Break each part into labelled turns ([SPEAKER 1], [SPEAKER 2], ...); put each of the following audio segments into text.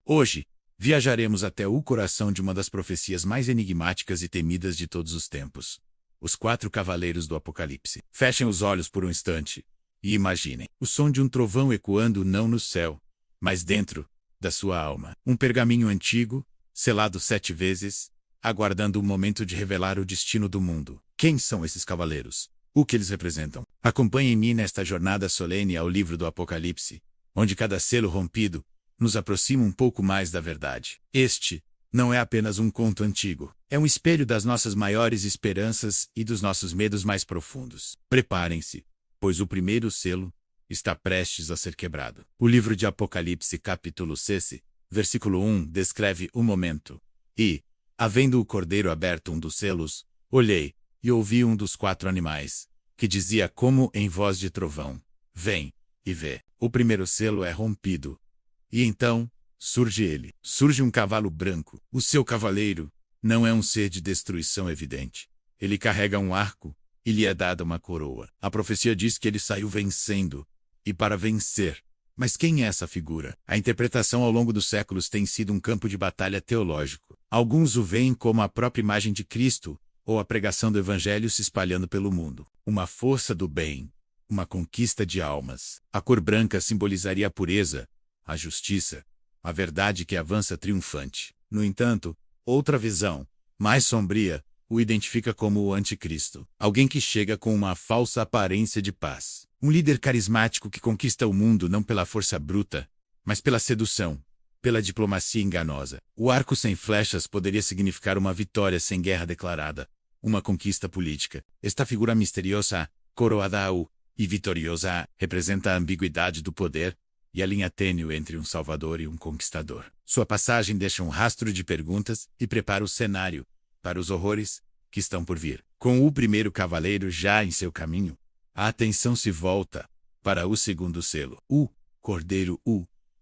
[SPEAKER 1] Hoje, viajaremos até o coração de uma das profecias mais enigmáticas e temidas de todos os tempos. Os 4 cavaleiros do Apocalipse. Fechem os olhos por um instante e imaginem o som de um trovão ecoando não no céu, mas dentro da sua alma. Um pergaminho antigo, selado 7 vezes, aguardando o momento de revelar o destino do mundo. Quem são esses cavaleiros? O que eles representam? Acompanhem-me nesta jornada solene ao livro do Apocalipse, onde cada selo rompido nos aproxima um pouco mais da verdade. Este não é apenas um conto antigo. É um espelho das nossas maiores esperanças e dos nossos medos mais profundos. Preparem-se, pois o primeiro selo está prestes a ser quebrado. O livro de Apocalipse, capítulo 6, versículo 1, descreve o momento. E, havendo o cordeiro aberto um dos selos, olhei e ouvi um dos 4 animais, que dizia como em voz de trovão: Vem e vê. O primeiro selo é rompido. E então, surge um cavalo branco. O seu cavaleiro não é um ser de destruição evidente. Ele carrega um arco e lhe é dada uma coroa. A profecia diz que ele saiu vencendo, e para vencer. Mas quem é essa figura? A interpretação ao longo dos séculos tem sido um campo de batalha teológico. Alguns o veem como a própria imagem de Cristo, ou a pregação do Evangelho se espalhando pelo mundo. Uma força do bem, uma conquista de almas. A cor branca simbolizaria a pureza, a justiça, a verdade que avança triunfante. No entanto, outra visão, mais sombria, o identifica como o anticristo. Alguém que chega com uma falsa aparência de paz. Um líder carismático que conquista o mundo não pela força bruta, mas pela sedução, pela diplomacia enganosa. O arco sem flechas poderia significar uma vitória sem guerra declarada, uma conquista política. Esta figura misteriosa, coroada e vitoriosa, representa a ambiguidade do poder e a linha tênue entre um salvador e um conquistador. Sua passagem deixa um rastro de perguntas e prepara o cenário para os horrores que estão por vir. Com o primeiro cavaleiro já em seu caminho, a atenção se volta para o segundo selo. O cordeiro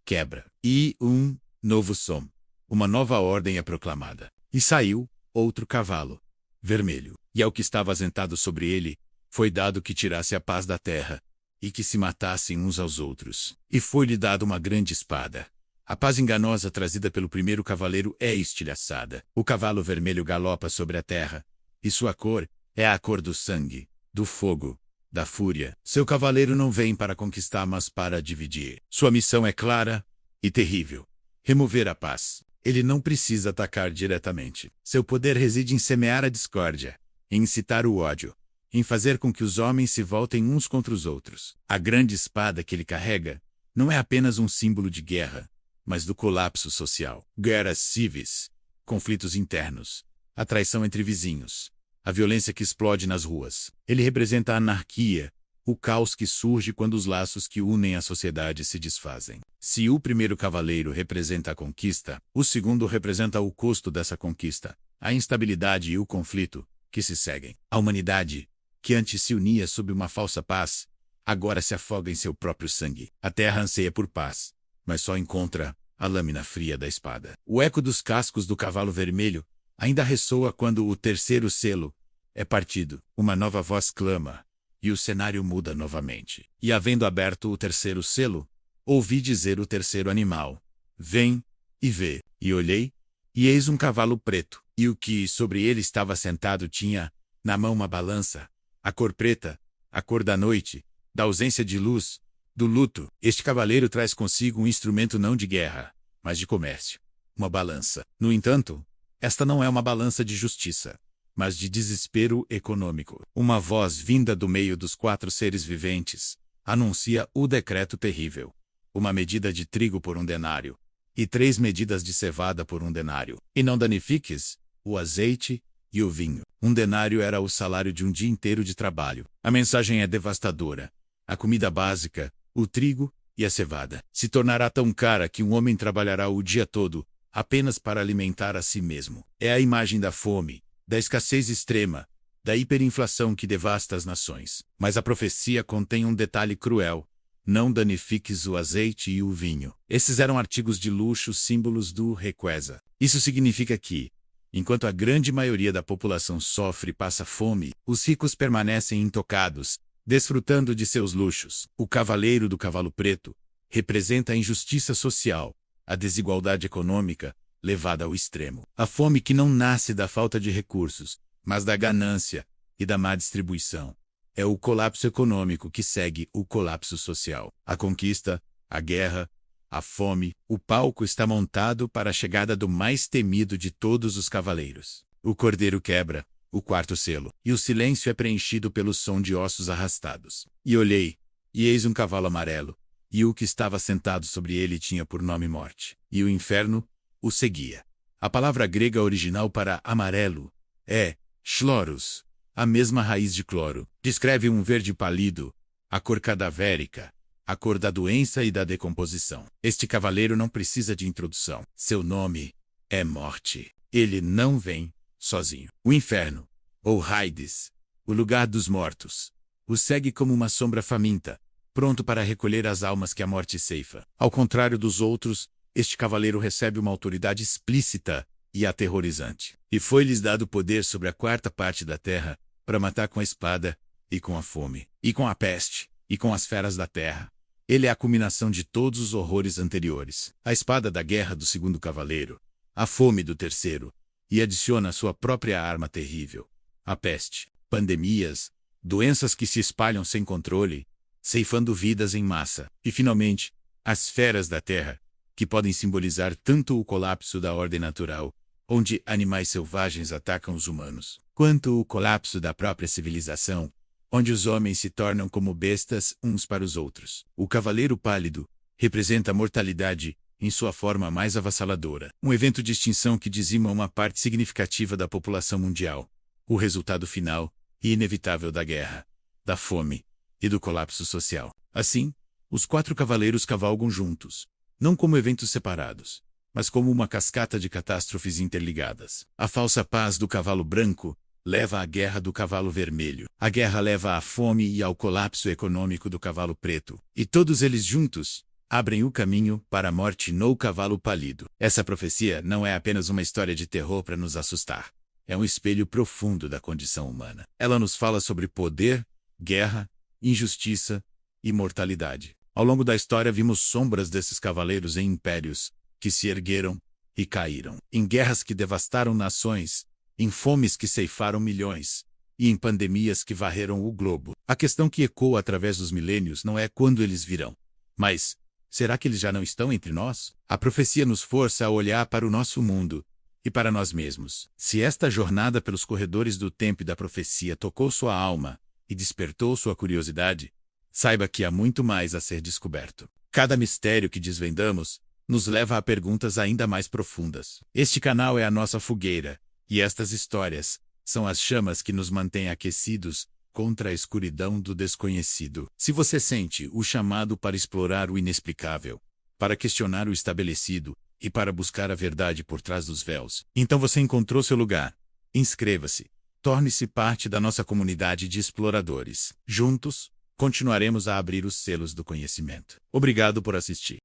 [SPEAKER 1] quebra. E um novo som. Uma nova ordem é proclamada. E saiu outro cavalo, vermelho. E ao que estava assentado sobre ele, foi dado que tirasse a paz da terra, e que se matassem uns aos outros. E foi-lhe dada uma grande espada. A paz enganosa trazida pelo primeiro cavaleiro é estilhaçada. O cavalo vermelho galopa sobre a terra, e sua cor é a cor do sangue, do fogo, da fúria. Seu cavaleiro não vem para conquistar, mas para dividir. Sua missão é clara e terrível: remover a paz. Ele não precisa atacar diretamente. Seu poder reside em semear a discórdia, em incitar o ódio, em fazer com que os homens se voltem uns contra os outros. A grande espada que ele carrega não é apenas um símbolo de guerra, mas do colapso social. Guerras civis, conflitos internos, a traição entre vizinhos, a violência que explode nas ruas. Ele representa a anarquia, o caos que surge quando os laços que unem a sociedade se desfazem. Se o primeiro cavaleiro representa a conquista, o segundo representa o custo dessa conquista, a instabilidade e o conflito que se seguem. A humanidade, que antes se unia sob uma falsa paz, agora se afoga em seu próprio sangue. A terra anseia por paz, mas só encontra a lâmina fria da espada. O eco dos cascos do cavalo vermelho ainda ressoa quando o terceiro selo é partido. Uma nova voz clama, e o cenário muda novamente. E havendo aberto o terceiro selo, ouvi dizer o terceiro animal: Vem e vê. E olhei, e eis um cavalo preto, e o que sobre ele estava sentado tinha na mão uma balança, a cor preta, a cor da noite, da ausência de luz, do luto. Este cavaleiro traz consigo um instrumento não de guerra, mas de comércio. Uma balança. No entanto, esta não é uma balança de justiça, mas de desespero econômico. Uma voz vinda do meio dos 4 seres viventes anuncia o decreto terrível: uma medida de trigo por 1 denário, e 3 medidas de cevada por 1 denário. E não danifiques o azeite e o vinho. 1 denário era o salário de um dia inteiro de trabalho. A mensagem é devastadora. A comida básica, o trigo e a cevada, se tornará tão cara que um homem trabalhará o dia todo apenas para alimentar a si mesmo. É a imagem da fome, da escassez extrema, da hiperinflação que devasta as nações. Mas a profecia contém um detalhe cruel: não danifiques o azeite e o vinho. Esses eram artigos de luxo, símbolos do riqueza. Isso significa que, enquanto a grande maioria da população sofre e passa fome, os ricos permanecem intocados, desfrutando de seus luxos. O cavaleiro do cavalo preto representa a injustiça social, a desigualdade econômica levada ao extremo. A fome que não nasce da falta de recursos, mas da ganância e da má distribuição. É o colapso econômico que segue o colapso social. A conquista, a guerra, a fome, o palco está montado para a chegada do mais temido de todos os cavaleiros. O cordeiro quebra o quarto selo, e o silêncio é preenchido pelo som de ossos arrastados. E olhei, e eis um cavalo amarelo, e o que estava sentado sobre ele tinha por nome Morte. E o inferno o seguia. A palavra grega original para amarelo é chloros, a mesma raiz de cloro. Descreve um verde pálido, a cor cadavérica, a cor da doença e da decomposição. Este cavaleiro não precisa de introdução. Seu nome é Morte. Ele não vem sozinho. O inferno, ou Hades, o lugar dos mortos, o segue como uma sombra faminta, pronto para recolher as almas que a morte ceifa. Ao contrário dos outros, este cavaleiro recebe uma autoridade explícita e aterrorizante. E foi-lhes dado poder sobre a quarta parte da terra, para matar com a espada, e com a fome, e com a peste, e com as feras da terra. Ele é a culminação de todos os horrores anteriores. A espada da guerra do segundo cavaleiro, a fome do terceiro, e adiciona a sua própria arma terrível, a peste, pandemias, doenças que se espalham sem controle, ceifando vidas em massa, e finalmente, as feras da terra, que podem simbolizar tanto o colapso da ordem natural, onde animais selvagens atacam os humanos, quanto o colapso da própria civilização, onde os homens se tornam como bestas uns para os outros. O Cavaleiro Pálido representa a mortalidade em sua forma mais avassaladora, um evento de extinção que dizima uma parte significativa da população mundial, o resultado final e inevitável da guerra, da fome e do colapso social. Assim, os quatro cavaleiros cavalgam juntos, não como eventos separados, mas como uma cascata de catástrofes interligadas. A falsa paz do cavalo branco leva à guerra do cavalo vermelho. A guerra leva à fome e ao colapso econômico do cavalo preto. E todos eles juntos abrem o caminho para a morte no cavalo pálido. Essa profecia não é apenas uma história de terror para nos assustar. É um espelho profundo da condição humana. Ela nos fala sobre poder, guerra, injustiça e mortalidade. Ao longo da história vimos sombras desses cavaleiros em impérios que se ergueram e caíram, em guerras que devastaram nações, em fomes que ceifaram milhões, e em pandemias que varreram o globo. A questão que ecoa através dos milênios não é quando eles virão, mas será que eles já não estão entre nós? A profecia nos força a olhar para o nosso mundo e para nós mesmos. Se esta jornada pelos corredores do tempo e da profecia tocou sua alma e despertou sua curiosidade, saiba que há muito mais a ser descoberto. Cada mistério que desvendamos nos leva a perguntas ainda mais profundas. Este canal é a nossa fogueira, e estas histórias são as chamas que nos mantêm aquecidos contra a escuridão do desconhecido. Se você sente o chamado para explorar o inexplicável, para questionar o estabelecido e para buscar a verdade por trás dos véus, então você encontrou seu lugar. Inscreva-se. Torne-se parte da nossa comunidade de exploradores. Juntos, continuaremos a abrir os selos do conhecimento. Obrigado por assistir.